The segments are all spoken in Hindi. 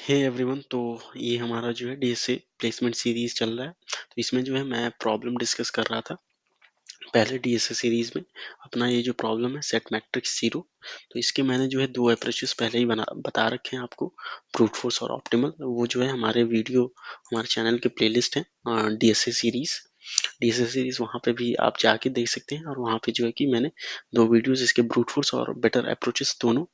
Hey everyone. तो ये हमारा जो है डीएसए प्लेसमेंट सीरीज चल रहा है। तो इसमें जो है मैं प्रॉब्लम डिस्कस कर रहा था पहले डीएसए सीरीज में। अपना ये जो प्रॉब्लम है सेट मैट्रिक्स जीरो, तो इसके मैंने जो है दो अप्रोचेस पहले ही बता रखे हैं आपको, ब्रूट फोर्स और ऑप्टिमल। वो जो है हमारे वीडियो हमारे चैनल के प्लेलिस्ट है डीएसए सीरीज वहाँ पे भी आप जाके देख सकते हैं। और वहाँ पे जो है कि मैंने दो वीडियोस इसके ब्रूट फोर्स और बेटर अप्रोचेस दोनों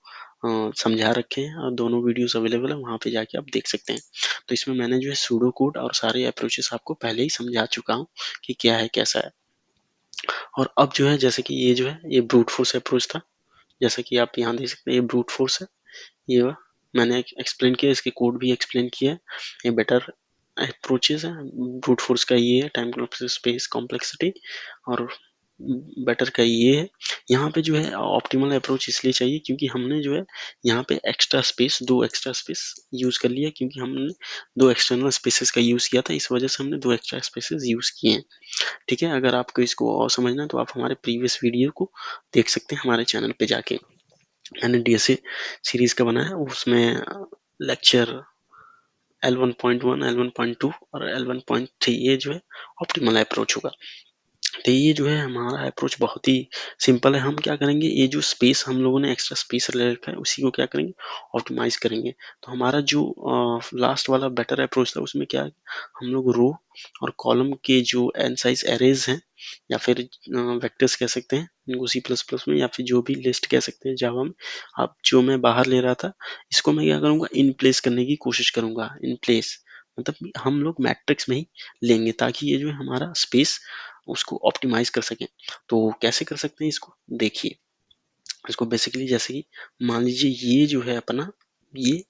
समझा रखे हैं, और दोनों वीडियोस अवेलेबल है, वहाँ पे जाके आप देख सकते हैं। तो इसमें मैंने जो है सूडो कोड और सारे अप्रोचेस आपको पहले ही समझा चुका हूँ कि क्या है कैसा है। और अब जो है जैसे कि ये जो है ये ब्रूट फोर्स अप्रोच था, जैसे कि आप यहाँ देख सकते हैं ये ब्रूट फोर्स है। ये मैंने एक्सप्लेन किया, इसके कोड भी एक्सप्लेन किया है। ये बेटर अप्रोचेस है। ब्रूट फोर्स का ये है टाइम स्पेस कॉम्प्लेक्सिटी, और बेटर का ये है। यहाँ पे जो है ऑप्टिमल अप्रोच इसलिए चाहिए क्योंकि हमने जो है यहाँ पे दो एक्स्ट्रा स्पेस यूज कर लिया, क्योंकि हमने दो एक्सटर्नल स्पेसेस का यूज किया था, इस वजह से हमने दो एक्स्ट्रा स्पेसेस यूज किए हैं। ठीक है, अगर आपको इसको और समझना है तो आप हमारे प्रीवियस वीडियो को देख सकते हैं हमारे चैनल पे जाके। मैंने डीएसए सीरीज का बनाया, उसमें लेक्चर L1.1, L1.2 और L1.3 ये जो है ऑप्टिमल अप्रोच होगा। तो ये जो है हमारा अप्रोच बहुत ही सिंपल है। हम क्या करेंगे, ये जो स्पेस हम लोगों ने एक्स्ट्रा स्पेस ले रखा है उसी को क्या करेंगे, ऑप्टिमाइज करेंगे। तो हमारा जो लास्ट वाला बेटर अप्रोच था उसमें क्या है, हम लोग रो और कॉलम के जो एन साइज एरेज हैं, या फिर वेक्टर्स कह सकते हैं इनको सी प्लस प्लस में, या फिर जो भी लिस्ट कह सकते हैं जावा में। अब जो मैं बाहर ले रहा था, इसको मैं क्या करूँगा, इन प्लेस करने की कोशिश करूँगा। इन प्लेस मतलब हम लोग मैट्रिक्स में ही लेंगे, ताकि ये जो है हमारा स्पेस उसको ऑप्टिमाइज कर सकें। तो कैसे कर सकते हैं इसको, देखिए। इसको बेसिकली जैसे कि मान लीजिए ये जो है अपना, ये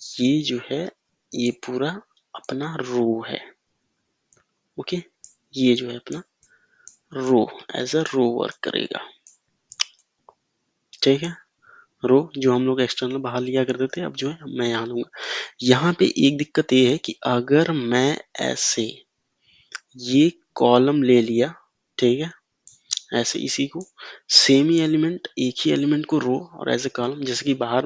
ये जो है ये पूरा अपना रो है। ओके, ये जो है अपना रो एज अ रो वर्क करेगा। ठीक है, रो जो हम लोग एक्सटर्नल बाहर लिया करते थे, अब जो है मैं यहाँ लूंगा। यहाँ पे एक दिक्कत ये है कि अगर मैं ऐसे ये कॉलम ले लिया, ठीक है, ऐसे इसी को सेम ही एलिमेंट, एक ही एलिमेंट को रो और एज ए कॉलम, जैसे कि बाहर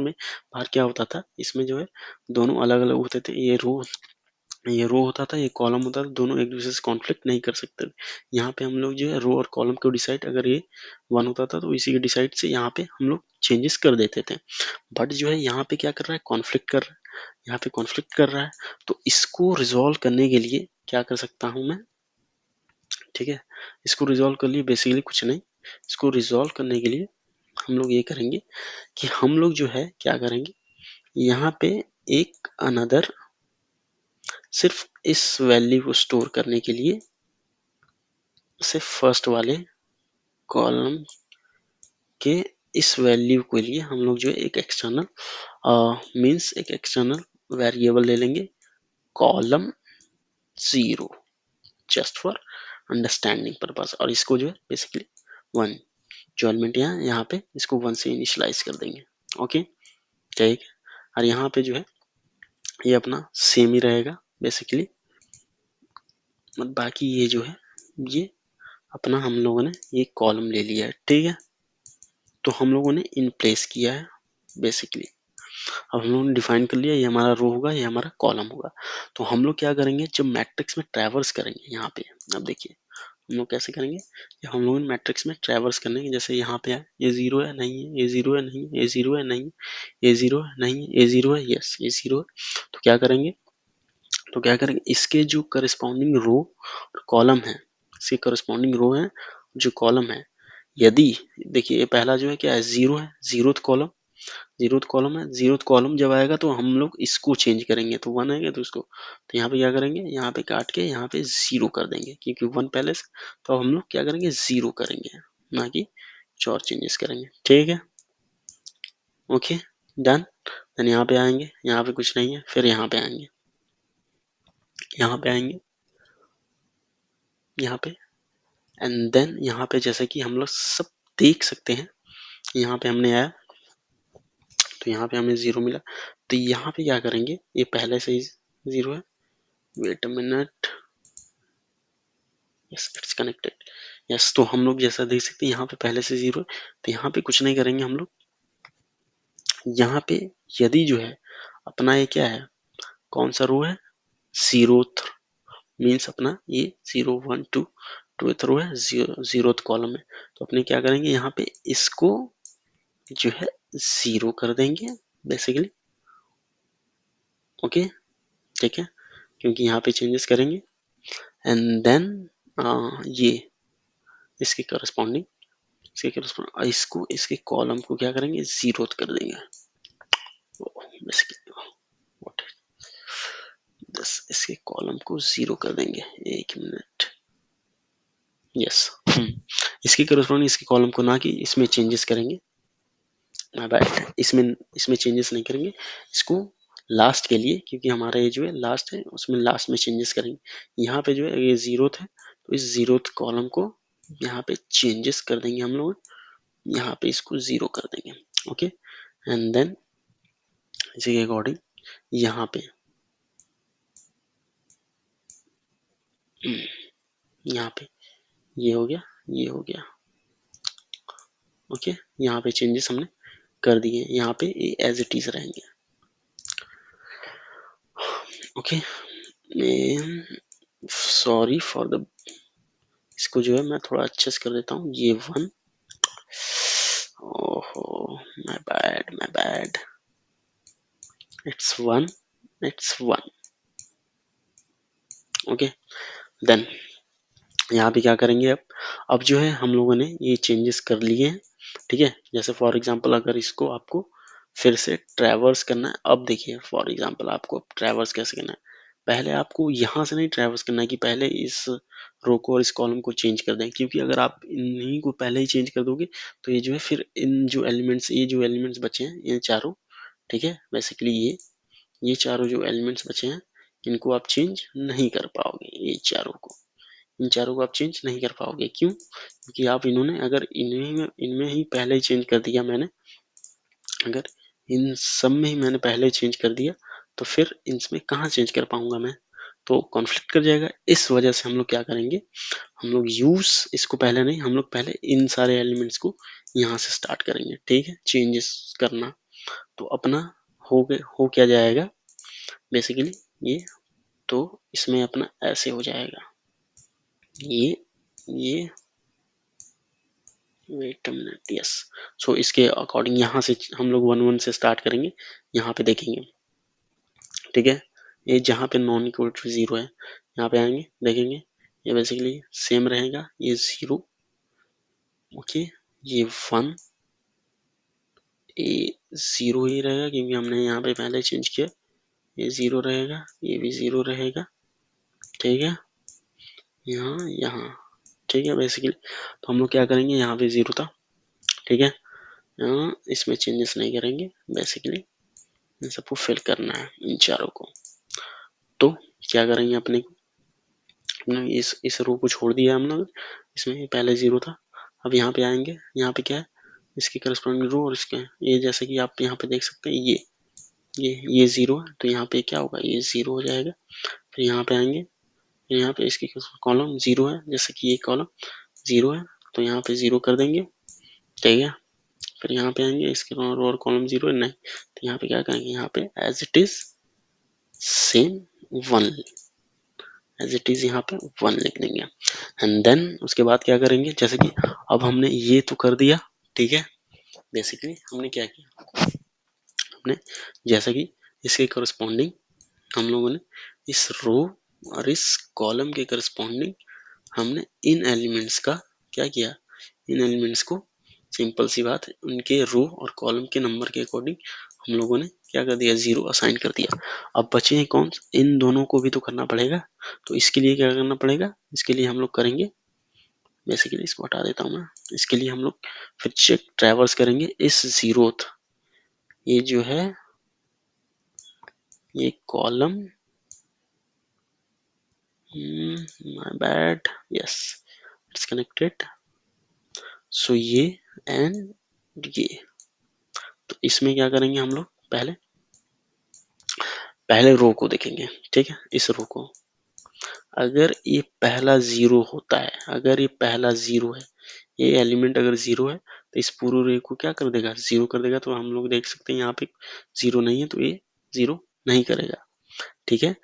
क्या होता था, इसमें जो है दोनों अलग अलग होते थे। ये रो होता था, ये कॉलम होता था, दोनों एक दूसरे से कॉन्फ्लिक्ट नहीं कर सकते थे। यहाँ पे हम लोग जो है रो और कॉलम को डिसाइड, अगर ये वन होता था तो इसी के डिसाइड से यहाँ पे हम लोग चेंजेस कर देते थे। बट जो है यहाँ पे क्या कर रहा है, कॉन्फ्लिक्ट कर रहा है, यहाँ पे कॉन्फ्लिक्ट कर रहा है। तो इसको रिजोल्व करने के लिए क्या कर सकता हूँ मैं, ठीक है, इसको रिजोल्व कर लिए बेसिकली कुछ नहीं। इसको रिजोल्व करने के लिए हम लोग ये करेंगे कि हम लोग जो है क्या करेंगे, यहाँ पे एक अनदर, सिर्फ इस वैल्यू को स्टोर करने के लिए सिर्फ फर्स्ट वाले कॉलम के इस वैल्यू के लिए हम लोग जो है एक एक्सटर्नल मीन्स एक एक्सटर्नल वेरिएबल ले लेंगे, column zero, just for understanding purpose. और इसको जो है बेसिकली वन, जो एलिमेंट यहाँ पे इसको वन से इनिशियलाइज कर देंगे। ओके, ठीक है। और यहाँ पे जो है ये अपना सेम ही रहेगा बेसिकली, बाकी ये जो है ये अपना हम लोगों ने ये कॉलम ले लिया है। ठीक है, तो हम लोगों ने इन प्लेस किया है बेसिकली। अब हम लोगों ने डिफाइन कर लिया, ये हमारा रो होगा, ये हमारा कॉलम होगा। तो हम लोग क्या करेंगे, जब मैट्रिक्स में ट्रैवर्स करेंगे यहाँ पे, अब देखिए हम लोग कैसे करेंगे, कि हम लोग मैट्रिक्स में ट्रैवर्स करने के, जैसे यहाँ पे है, ये जीरो है नहीं है, ये जीरो है नहीं है, ये जीरो है नहीं है, ये जीरो है नहीं है, ये जीरो है, यस ये जीरो है। तो क्या करेंगे, इसके जो करस्पॉन्डिंग रो और कॉलम है, इसके करस्पॉन्डिंग रो है जो कॉलम है, यदि देखिए ये पहला जो है क्या है, जीरो है, जीरोथ कॉलम है, जीरोथ कॉलम जब आएगा तो हम लोग इसको चेंज करेंगे, तो वन आएगा तो इसको, तो यहाँ पे क्या करेंगे, यहाँ पे काट के यहाँ पे जीरो कर देंगे, क्योंकि वन पहले से। तो हम लोग क्या करेंगे, जीरो करेंगे, ना कि कुछ और चेंजेस करेंगे। ठीक है, ओके, डन। देन यहाँ पे आएंगे, यहाँ पे कुछ नहीं है, फिर यहाँ पे आएंगे, यहाँ पे आएंगे, यहाँ पे, एंड देन यहाँ पे जैसा कि हम लोग सब देख सकते हैं, यहाँ पे हमने आया तो यहाँ पे हमें जीरो मिला। तो यहाँ पे क्या करेंगे, ये पहले से ही जीरो है, wait a minute, yes it's connected, yes. तो हम लोग जैसा देख सकते हैं यहाँ पे पहले से जीरो है, तो यहाँ पे कुछ नहीं करेंगे हम लोग। यहाँ पे यदि जो है अपना ये क्या है, कौन सा रो है, जीरोथ, मीन्स अपना ये 0 1 2 टूथ रो है, जीरोथ कॉलम है। तो अपने क्या करेंगे, यहाँ पे इसको जो है जीरो कर देंगे बेसिकली। ओके, ठीक है, क्योंकि यहाँ पे चेंजेस करेंगे। एंड देन ये इसके करस्पॉन्डिंग, इसको इसके कॉलम को क्या करेंगे, जीरो कर देंगे बेसिकली। व्हाट दस, इसके कॉलम को जीरो कर देंगे, एक मिनट, यस। इसके करस्पॉन्डिंग इसके कॉलम को ना कि इसमें चेंजेस करेंगे, इसमें इसमें चेंजेस नहीं करेंगे, इसको लास्ट के लिए, क्योंकि हमारा ये जो है लास्ट है, उसमें लास्ट में चेंजेस करेंगे। यहाँ पे जो है ये जीरो है, तो इस जीरो कॉलम को यहाँ पे चेंजेस कर देंगे हम लोग, यहाँ पे इसको जीरो कर देंगे। ओके, एंड देन इसी के अकॉर्डिंग यहाँ पे यहाँ पे ये हो गया, ये हो गया। ओके, यहाँ पे चेंजेस हमने कर दिए, यहाँ पे ये एज इट इज रहेंगे। ओके, सॉरी फॉर द, इसको जो है मैं थोड़ा अच्छे से कर देता हूँ, ये वन, ओहो my bad, it's one, it's one. Okay, then यहाँ पे क्या करेंगे, अब जो है हम लोगों ने ये चेंजेस कर लिए हैं, ठीक है। जैसे फॉर एग्जांपल अगर इसको आपको फिर से ट्रैवर्स करना है, अब देखिए फॉर एग्जांपल आपको ट्रैवर्स कैसे करना है, पहले आपको यहाँ से नहीं ट्रैवर्स करना है कि पहले इस रो को और इस कॉलम को चेंज कर दें, क्योंकि अगर आप इन्हीं को पहले ही चेंज कर दोगे तो ये जो है फिर इन जो एलिमेंट्स, ये जो एलिमेंट्स बचे हैं ये चारों, ठीक है, बेसिकली ये चारों जो एलिमेंट्स बचे हैं इनको आप चेंज नहीं कर पाओगे, ये चारों को, इन चारों को आप चेंज नहीं कर पाओगे। क्यों? क्योंकि आप इन्होंने अगर इनमें ही पहले ही चेंज कर दिया मैंने, अगर इन सब में ही मैंने पहले चेंज कर दिया तो फिर इनमें कहाँ चेंज कर पाऊंगा मैं, तो कॉन्फ्लिक्ट कर जाएगा। इस वजह से हम लोग क्या करेंगे, हम लोग यूज इसको पहले नहीं, हम लोग पहले इन सारे एलिमेंट्स को यहाँ से स्टार्ट करेंगे, ठीक है, चेंजेस करना। तो अपना हो क्या जाएगा बेसिकली ये, तो इसमें अपना ऐसे हो जाएगा, ये वेट अ मिनट, यस। सो इसके अकॉर्डिंग यहाँ से हम लोग 1 1 से स्टार्ट करेंगे, यहाँ पे देखेंगे, ठीक है। ये जहाँ पे नॉन इक्वल टू जीरो है यहाँ पे आएंगे, देखेंगे ये बेसिकली सेम रहेगा, ये जीरो, ओके, ये वन, ये जीरो ही रहेगा क्योंकि हमने यहाँ पे पहले चेंज किया, ये जीरो रहेगा, ये भी जीरो रहेगा, ठीक है, यहाँ यहाँ, ठीक है बेसिकली। तो हम लोग क्या करेंगे, यहाँ पे जीरो था, ठीक है, यहाँ इसमें चेंजेस नहीं करेंगे बेसिकली, इन सबको फिल करना है इन चारों को। तो क्या करेंगे, अपने इस रो को छोड़ दिया हम लोग, इसमें पहले जीरो था, अब यहाँ पे आएंगे, यहाँ पे क्या है, इसकी करस्पॉन्डिंग रो और इसके, ये जैसे कि आप यहाँ पे देख सकते हैं, ये जीरो है, तो यहाँ पे क्या होगा, ये जीरो हो जाएगा। फिर यहाँ पे आएंगे, फिर यहाँ पे इसकी कॉलम जीरो है, जैसे कि ये कॉलम जीरो है, तो यहाँ पे जीरो कर देंगे, ठीक है। फिर यहाँ पे आएंगे, इसके रो और कॉलम जीरो है नहीं, तो यहाँ पे क्या करेंगे, यहाँ पे as it is same one, as it is यहाँ पे वन लिख देंगे। एंड देन उसके बाद क्या करेंगे, जैसे कि अब हमने ये तो कर दिया, ठीक है, बेसिकली हमने क्या किया, हमने जैसा कि इसके करस्पॉन्डिंग हम लोगों ने इस रो और इस कॉलम के करस्पॉन्डिंग हमने इन एलिमेंट्स का क्या किया, इन एलिमेंट्स को सिंपल सी बात है, उनके रो और कॉलम के नंबर के अकॉर्डिंग हम लोगों ने क्या कर दिया, जीरो असाइन कर दिया। अब बचे हैं कौन, इन दोनों को भी तो करना पड़ेगा, तो इसके लिए क्या करना पड़ेगा, इसके लिए हम लोग करेंगे बेसिकली, इसको हटा देता हूँ मैं, इसके लिए हम लोग फिर चेक ट्रैवर्स करेंगे इस जीरोथ, ये जो है ये column, my bad, yes it's connected, so ये एंड ये, तो इसमें क्या करेंगे हम लोग, पहले रो को देखेंगे, ठीक है, इस रो को, अगर ये पहला जीरो होता है, अगर ये पहला जीरो है, ये एलिमेंट अगर जीरो है तो इस पूरे रे को क्या कर देगा, जीरो कर देगा। तो हम लोग देख सकते हैं यहाँ पे जीरो नहीं है तो ये जीरो नहीं करेगा। ठीक है,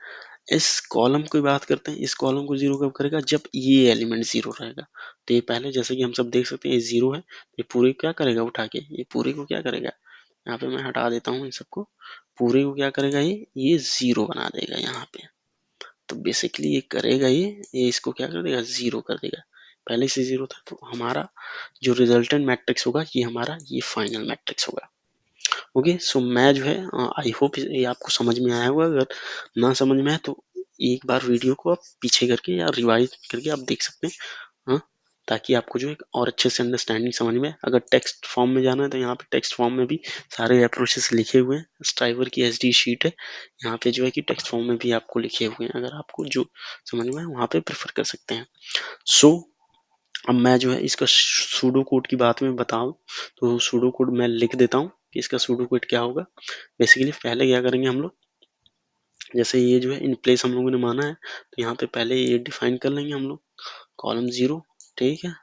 इस कॉलम की बात करते हैं, इस कॉलम को जीरो कब करेगा, जब ये एलिमेंट जीरो रहेगा। तो ये पहले जैसे कि हम सब देख सकते हैं, ये जीरो है, ये पूरे को क्या करेगा उठा के, ये पूरे को क्या करेगा, यहाँ पे मैं हटा देता हूँ इन सबको, पूरे को क्या करेगा, ये जीरो बना देगा यहाँ पे। तो बेसिकली ये करेगा, ये इसको क्या कर देगा, जीरो कर देगा। पहले से जीरो था, तो हमारा जो रिजल्टेंट मैट्रिक्स होगा ये हमारा ये फाइनल मैट्रिक्स होगा। ओके, सो मैं जो है आई होप ये आपको समझ में आया होगा। अगर ना समझ में आए तो एक बार वीडियो को आप पीछे करके या रिवाइज करके आप देख सकते हैं, हाँ, ताकि आपको जो है और अच्छे से अंडरस्टैंडिंग समझ में आए। अगर टेक्स्ट फॉर्म में जाना है तो यहाँ पे टेक्स्ट फॉर्म में भी सारे अप्रोचेस लिखे हुए हैं। स्ट्राइवर की एचडी शीट है, यहाँ पे जो है कि टेक्स्ट फॉर्म में भी आपको लिखे हुए हैं। अगर आपको जो समझ में आए वहाँ पे प्रेफर कर सकते हैं। सो अब मैं जो है इसका सूडो कोड की बात में बताऊं तो सूडो कोड मैं लिख देता हूँ कि इसका सूडो कोड क्या होगा। बेसिकली पहले क्या करेंगे हम लोग, जैसे ये जो है इन प्लेस हम लोगों ने माना है, तो यहाँ पे पहले ये डिफाइन कर लेंगे हम लोग, कॉलम जीरो। ठीक है,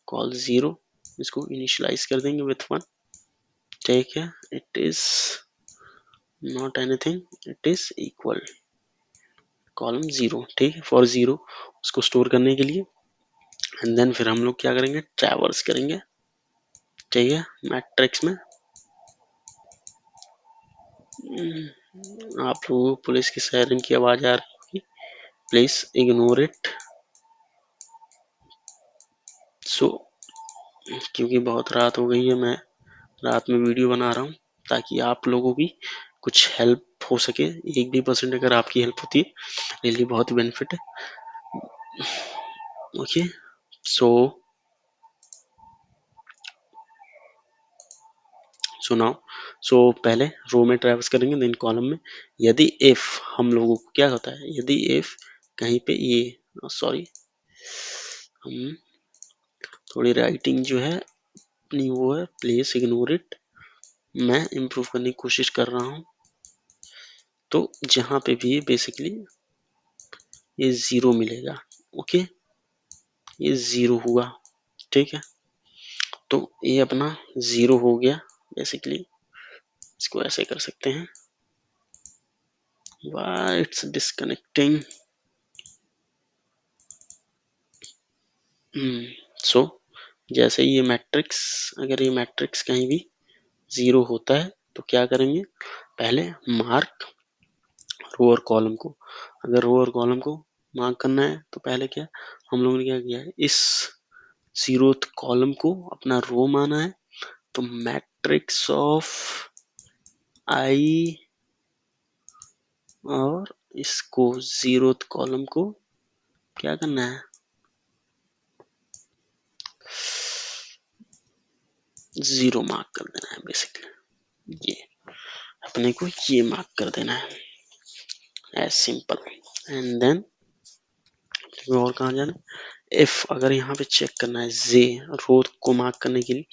कॉल जीरो, इसको इनिशियलाइज कर देंगे विथ वन। ठीक है, it is not anything, it is equal column zero. ठीक है, फॉर जीरो उसको स्टोर करने के लिए। एंड देन फिर हम लोग क्या करेंगे, ट्रैवर्स करेंगे। ठीक है, मैट्रिक्स में आप लोगों को पुलिस की सायरन की आवाज आ रही होगी, प्लीज इग्नोर इट। सो क्योंकि बहुत रात हो गई है, मैं रात में वीडियो बना रहा हूँ ताकि आप लोगों की कुछ हेल्प हो सके। एक भी परसेंट अगर आपकी हेल्प होती है मेरे लिए बहुत बेनिफिट है। ओके, सो सुनाओ। सो पहले रो में ट्रैवर्स करेंगे, देन कॉलम में। यदि इफ हम लोगों को क्या होता है, यदि इफ कहीं पे ये सॉरी हम थोड़ी राइटिंग जो है अपनी वो है, प्लीज इग्नोर इट, मैं इम्प्रूव करने की कोशिश कर रहा हूँ। तो जहाँ पे भी बेसिकली ये जीरो मिलेगा। ओके, ये जीरो हुआ। ठीक है, तो ये अपना जीरो हो गया। बेसिकली इसको ऐसे कर सकते हैं, वाई इट्स डिस्कनेक्टिंग। सो जैसे ये मैट्रिक्स, अगर ये मैट्रिक्स कहीं भी जीरो होता है तो क्या करेंगे, पहले मार्क रो और कॉलम को। अगर रो और कॉलम को मार्क करना है तो पहले क्या, हम लोगों ने क्या किया है, इस जीरोथ कॉलम को अपना रो माना है, तो मैट्रिक्स ऑफ आई और इसको जीरोथ कॉलम को क्या करना है, जीरो मार्क कर देना है। बेसिकली ये अपने को ये मार्क कर देना है, एज सिंपल। एंड देन और कहाँ जाना, इफ अगर यहाँ पे चेक करना है जे रो को मार्क करने के लिए,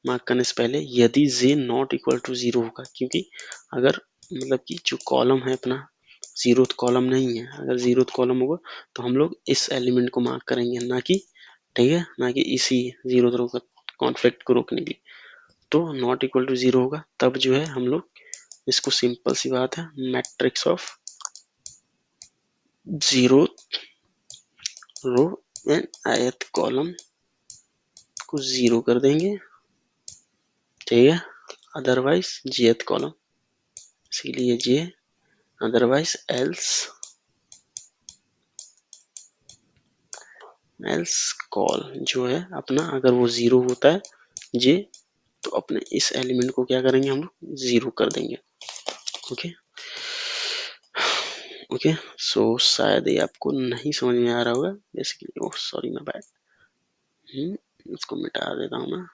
मार्क करने से पहले यदि जे नॉट इक्वल टू जीरो होगा, क्योंकि अगर मतलब कि जो कॉलम है अपना जीरोथ कॉलम नहीं है, अगर जीरोथ कॉलम होगा तो हम लोग इस एलिमेंट को मार्क करेंगे, ना कि ठीक है, ना कि इसी जीरोथ रो का कॉन्फ्लिक्ट को रोकने के लिए। तो नॉट इक्वल टू जीरो होगा तब जो है हम लोग इसको, सिंपल सी बात है, matrix of zero row and ith column को जीरो कर देंगे। ठीक है, अदरवाइज jth कॉलम, इसीलिए J, otherwise else else col जो है अपना, अगर वो जीरो होता है जे, तो अपने इस एलिमेंट को क्या करेंगे, हम लोग जीरो कर देंगे। ओके ओके, सो शायद ये आपको नहीं समझ में आ रहा होगा बेसिकली। ओह सॉरी, मैं बैड, इसको मिटा देता हूँ मैं।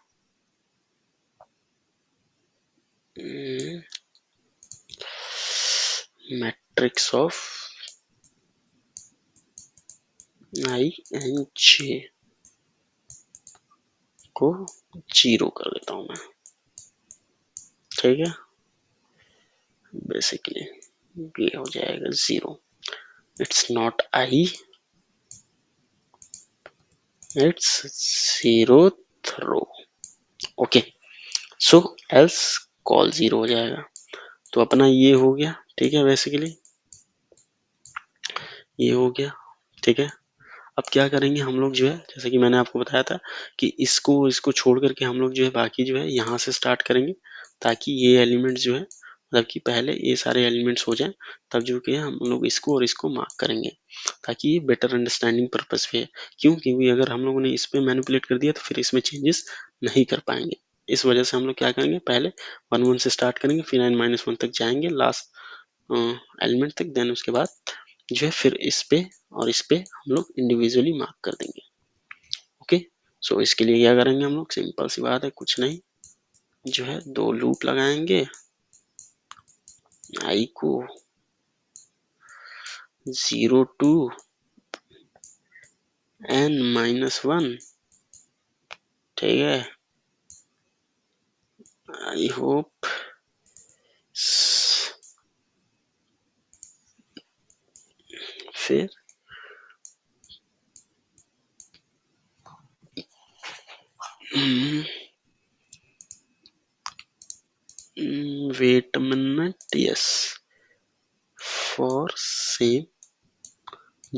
Matrix of I N J को जीरो कर देता हूँ मैं। ठीक है, बेसिकली ये हो जाएगा zero, it's not I, it's zero row. Okay, so else col zero हो जाएगा। तो अपना ये हो गया, ठीक है। बेसिकली ये हो गया, ठीक है। अब क्या करेंगे हम लोग जो है, जैसे कि मैंने आपको बताया था कि इसको छोड़ करके हम लोग जो है बाकी जो है यहाँ से स्टार्ट करेंगे, ताकि ये एलिमेंट्स जो है मतलब कि पहले ये सारे एलिमेंट्स हो जाएं, तब जो कि हम लोग इसको और इसको मार्क करेंगे, ताकि ये बेटर अंडरस्टैंडिंग पर्पस पे है। क्यों? क्योंकि अगर हम लोगों ने इस पे मैनिपुलेट कर दिया तो फिर इसमें चेंजेस नहीं कर पाएंगे। इस वजह से हम लोग क्या करेंगे, पहले 1 1 से स्टार्ट करेंगे, फिर n-1 तक जाएंगे लास्ट एलिमेंट तक, देन उसके बाद जो है फिर इस पे और इस पे हम लोग इंडिविजुअली मार्क कर देंगे। ओके, सो इसके लिए क्या करेंगे हम लोग, सिंपल सी बात है, कुछ नहीं, जो है 2 लूप लगाएंगे, आई को 0 to n-1, ठीक है। आई होप फिर wait minute, yes, for same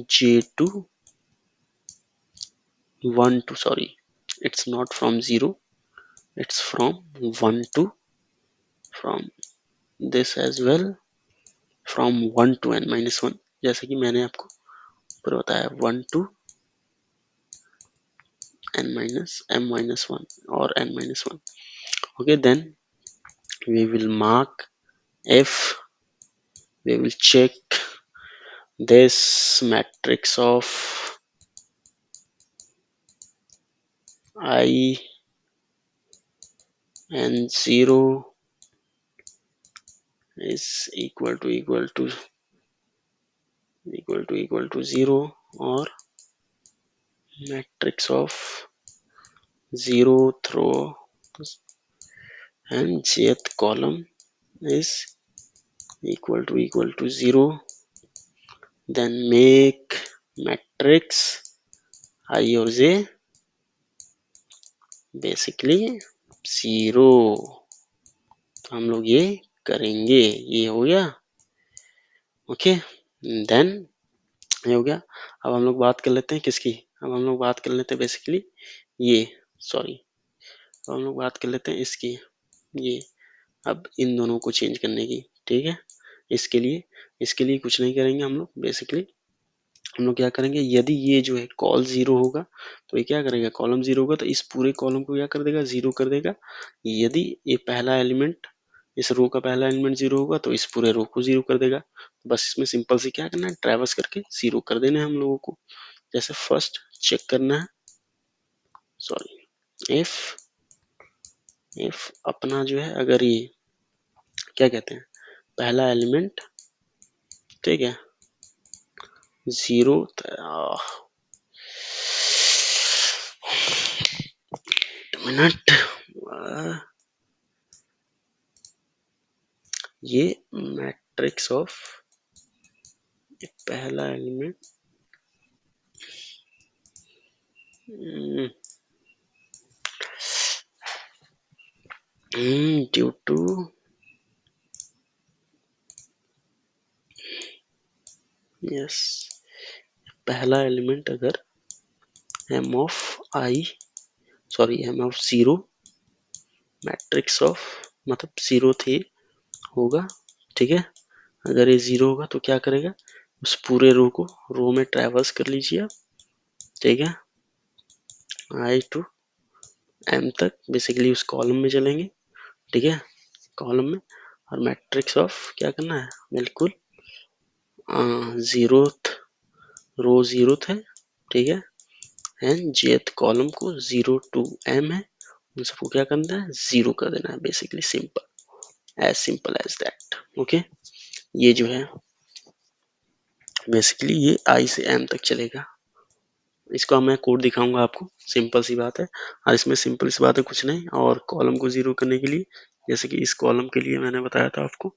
j to 1 to, sorry, it's not from 0, it's from 1 to, from this as well, from 1 to n-1, जैसे कि मैंने आपको ऊपर बताया, 1 to n-m-1 और n-1. Okay, then we will mark if we will check this matrix of I and 0 is equal to 0, or matrix of 0th row and jth column is equal to 0, then make matrix I और j बेसिकली 0। तो हम लोग ये करेंगे, ये हो गया। ओके, देन ये हो गया। अब हम लोग बात कर लेते हैं किसकी, अब हम लोग बात कर लेते हैं बेसिकली ये, सॉरी, अब हम लोग बात कर लेते हैं इसकी, ये, अब इन दोनों को चेंज करने की, ठीक है। इसके लिए कुछ नहीं करेंगे हम लोग, बेसिकली हम लोग क्या करेंगे, यदि ये जो है कॉल 0 होगा तो ये क्या करेगा, कॉलम 0 होगा तो इस पूरे कॉलम को क्या कर देगा, 0 कर देगा। यदि ये पहला एलिमेंट, इस रो का पहला एलिमेंट 0 होगा तो इस पूरे रो को 0 कर देगा। बस इसमें सिंपल से क्या करना है, ट्रैवर्स करके 0 कर देना है हम लोगों को। जैसे फर्स्ट चेक करना है, सॉरी, इफ अपना जो है, अगर ये क्या कहते हैं, पहला एलिमेंट, ठीक है, 0 मिनट, ये मैट्रिक्स ऑफ पहला एलिमेंट ड्यू टू यस, पहला एलिमेंट अगर m of i, sorry m of 0, matrix of मतलब 0 थे होगा, ठीक है। अगर ये 0 होगा तो क्या करेगा, उस पूरे रो में ट्रैवर्स कर लीजिए आप, ठीक है, i टू m तक, बेसिकली उस कॉलम में चलेंगे, ठीक है, कॉलम में, और मैट्रिक्स ऑफ क्या करना है, बिल्कुल 0th रो 0th है, ठीक है, एंड jth कॉलम को 0 to m है, उन सबको क्या करना है, 0 कर देना है, basically simple as that. Okay, ये जो है बेसिकली ये i से m तक चलेगा। इसका मैं कोड दिखाऊंगा आपको, सिंपल सी बात है, और इसमें सिंपल सी बात है, कुछ नहीं, और कॉलम को 0 करने के लिए, जैसे कि इस कॉलम के लिए मैंने बताया था आपको,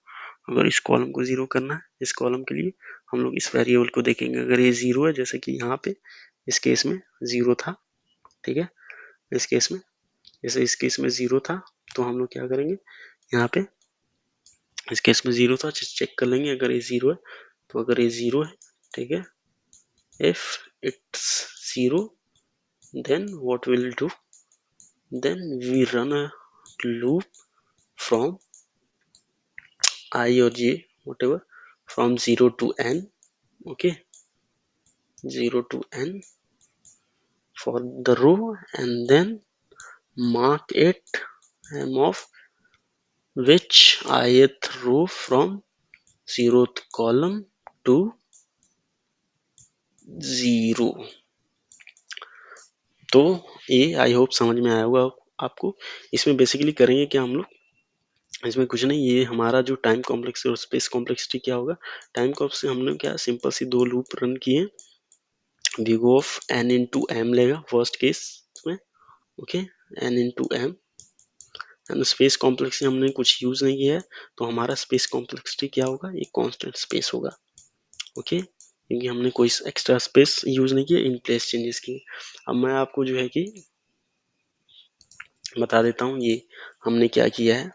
अगर इस कॉलम को 0 करना है, इस कॉलम के लिए हम लोग इस वेरिएबल को देखेंगे, अगर ये 0 है, जैसे कि यहाँ पे इस केस में 0 था, ठीक है, इस केस में, जैसे इस केस में 0 था, तो हम लोग क्या करेंगे, यहाँ पे इस केस में 0 था, चेक कर लेंगे अगर ये 0 है तो। अगर ये 0 है, ठीक है, if it's 0 then what we'll do, then we run a loop from I or j whatever, from 0 to n, okay, 0 to n for the row, and then mark it m of which ith row from 0th column to 0। तो ये आई होप समझ में आया होगा आपको। इसमें बेसिकली करेंगे क्या हम लोग, इसमें कुछ नहीं, ये हमारा जो टाइम कॉम्प्लेक्स और स्पेस कॉम्प्लेक्सिटी क्या होगा, टाइम कॉम्प्लेक्स हमने क्या सिंपल सी 2 लूप रन किए, we go of n into M लेगा फर्स्ट केस में, okay, n into M, and space complexity हमने कुछ यूज नहीं किया है, तो हमारा स्पेस कॉम्प्लेक्सिटी क्या होगा, ये कांस्टेंट स्पेस होगा, ओके, क्योंकि हमने कोई एक्स्ट्रा स्पेस यूज नहीं किया, इन प्लेस चेंजेस की। अब मैं आपको जो है कि बता देता हूँ ये हमने क्या किया है।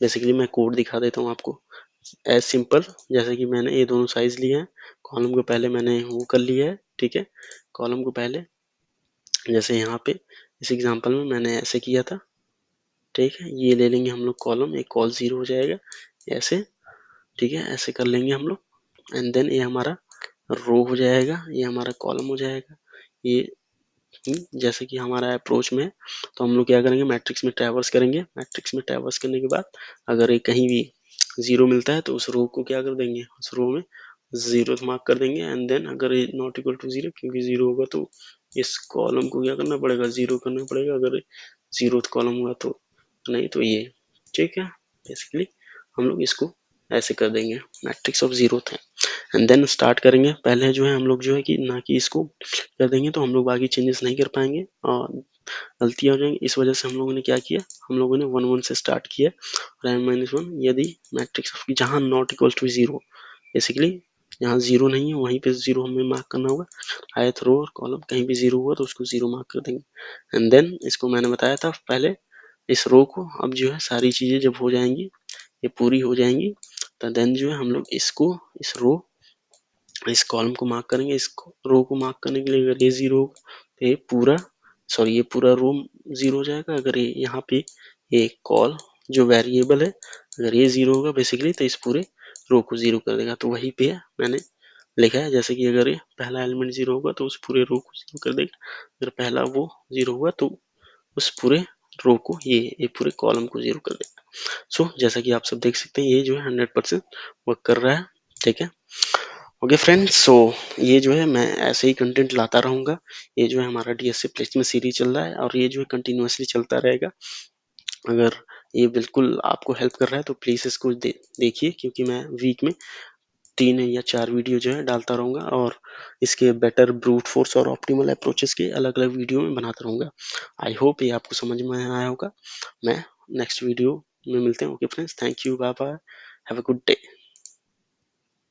बेसिकली मैं कोड दिखा देता हूँ आपको, एज सिंपल जैसे कि मैंने ये दोनों साइज लिए हैं, कॉलम को पहले मैंने वो कर लिया है, ठीक है, कॉलम को पहले जैसे यहाँ पे इस एग्जांपल में मैंने ऐसे किया था, ठीक है, ये ले लेंगे हम लोग कॉलम, एक कॉल 0 हो जाएगा ऐसे, ठीक है, ऐसे कर लेंगे हम लोग, एंड देन ये हमारा रो हो जाएगा, ये हमारा कॉलम हो जाएगा, ये जैसे कि हमारा अप्रोच में है, तो हम लोग क्या करेंगे, मैट्रिक्स में ट्रैवर्स करेंगे, मैट्रिक्स में ट्रैवर्स करने के बाद अगर ये कहीं भी 0 मिलता है तो उस रो को क्या कर देंगे, उस रो में 0 मार्क कर देंगे, एंड देन अगर ये नॉट इक्वल टू 0, क्योंकि 0 होगा तो इस कॉलम को क्या करना पड़ेगा, 0 करना पड़ेगा, अगर 0th कॉलम हुआ तो नहीं, तो ये, ठीक है, बेसिकली हम लोग इसको ऐसे कर देंगे, मैट्रिक्स ऑफ 0th है, एंड देन स्टार्ट करेंगे। पहले जो है हम लोग जो है कि ना कि इसको कर देंगे तो हम लोग बाकी चेंजेस नहीं कर पाएंगे और गलतियाँ हो जाएंगी, इस वजह से हम लोगों ने क्या किया, हम लोगों ने 1 1 से स्टार्ट किया, और n माइनस 1 यदि मैट्रिक्स ऑफ जहाँ नॉट इक्वल टू 0, बेसिकली जहाँ 0 नहीं है वहीं पे 0 हमें मार्क करना होगा, आयत रो और कॉलम कहीं भी 0 हुआ तो उसको 0 मार्क कर देंगे, एंड देन इसको मैंने बताया था पहले, इस रो को अब जो है सारी चीजें जब हो जाएंगी, ये पूरी हो जाएंगी, तो देन जो है हम लोग इसको, इस रो, इस कॉलम को मार्क करेंगे, इस रो को मार्क करने के लिए अगर ये 0 होगा तो ये पूरा, सॉरी ये पूरा रो 0 हो जाएगा, अगर ये यहाँ पे ये कॉल जो वेरिएबल है अगर ये 0 होगा बेसिकली तो इस पूरे रो को 0 कर देगा, तो वहीं पे मैंने लिखा है, जैसे कि अगर ये पहला एलिमेंट 0 होगा तो उस पूरे रो को 0 कर देगा, अगर पहला वो 0 हुआ तो उस पूरे रो को, ये पूरे कॉलम को 0 कर देगा। सो जैसा कि आप सब देख सकते हैं ये जो है 100% वर्क कर रहा है, ठीक है, ओके फ्रेंड्स। सो ये जो है मैं ऐसे ही कंटेंट लाता रहूँगा, ये जो है हमारा डीएसए प्लेसमेंट सीरीज चल रहा है और ये जो है कंटिन्यूअसली चलता रहेगा। अगर ये बिल्कुल आपको हेल्प कर रहा है तो प्लीज़ इसको देखिए, क्योंकि मैं वीक में 3 या 4 वीडियो जो है डालता रहूँगा और इसके बेटर ब्रूट फोर्स और ऑप्टिमल अप्रोचेस के अलग-अलग वीडियो में बनाता रहूँगा। आई होप ये आपको समझ में आया होगा। मैं नेक्स्ट वीडियो में मिलते हैं। Okay friends, thank you, bye bye, have a good day.